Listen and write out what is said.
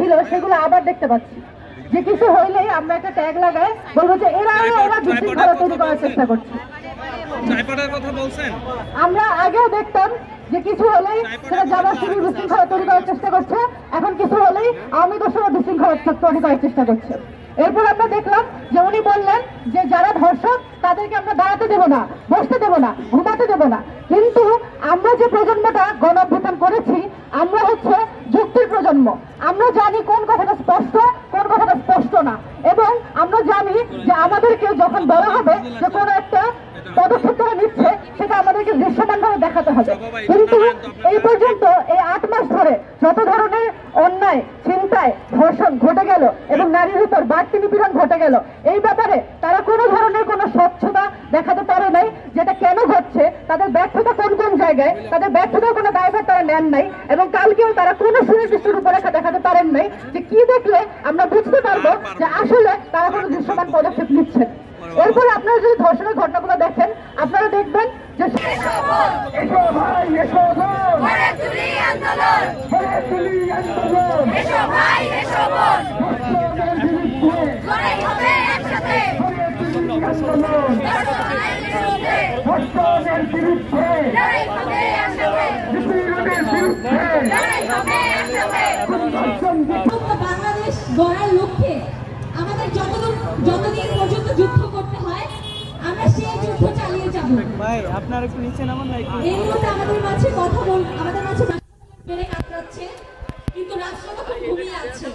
ছিল সেগুলো আবার দেখতে পাচ্ছি। যে কিছু হইলেই আমরা একটা ট্যাগ লাগাই, বলবো যে এরা বিশৃঙ্খলা তৈরি করার চেষ্টা করছে। আমরা আগেও দেখতাম যে কিছু হলেই সেটা জামাত শিবির বিশৃঙ্খলা তৈরি করার চেষ্টা করছে, এখন কিছু হলেই আওয়ামী দোষরা বিশৃঙ্খলা তৈরি করার চেষ্টা করছে। এরপর আমরা দেখলাম যে উনি বললেন যে যারা ধর্ষক তাদেরকে আমরা দাঁড়াতে দেবো না, বসতে দেবো না, ঘুমাতে দেবো না। কিন্তু আমরা যে প্রজন্মটা গণ অভ্যুত্থান করেছি, আমরা হচ্ছে যুক্তির প্রজন্ম। আমরা জানি কোন কথাটা স্পষ্ট, কোন কথাটা স্পষ্ট না, এবং আমরা জানি যে আমাদেরকে যখন বলা হবে যে কোনো একটা পদক্ষেপ তারা নিচ্ছে সেটা আমাদেরকে দৃশ্যমানভাবে দেখাতে হবে। কিন্তু এই পর্যন্ত এই 8 মাস ধরে যত ধরনের অন্যায়, ছিনতাই, ধর্ষণ ঘটে গেল এবং নারীর উপর বাড়তি নিপীড়ন ঘটে গেল, এই ব্যাপারে তারা কোনো ধরনের কোনো স্বচ্ছতা দেখাতে পারে নাই। যেটা কেন ঘটছে, তাদের ব্যর্থতা কোন কোন জায়গায়, তাদের ব্যর্থতার কোনো দায়ভার তারা নেন নাই, এবং কালকেও তারা কোনো সুনির্দিষ্ট রূপরেখা দেখাতে পারেন নাই যে কি দেখলে আমরা বুঝতে পারবো যে আসলে তারা কোনো দৃশ্যমান পদক্ষেপ নিচ্ছেন। এরপরে আপনারা যদি ধর্ষণের ঘটনাগুলো দেখেন, আপনারা দেখবেন যে বাংলাদেশ গড়ার লক্ষ্যে আমাদের যতদিন পর্যন্ত যুদ্ধ করতে হয় আমরা সেই যুদ্ধ চালিয়ে যাব। ভাই আপনারা একটু নিচে নামান না। এই মুহূর্তে আমাদের মাঝে কথা বল, আমাদের মাঝে মেরে কাতরাচ্ছে, কিন্তু রাষ্ট্র তখন ঘুমিয়ে আছে।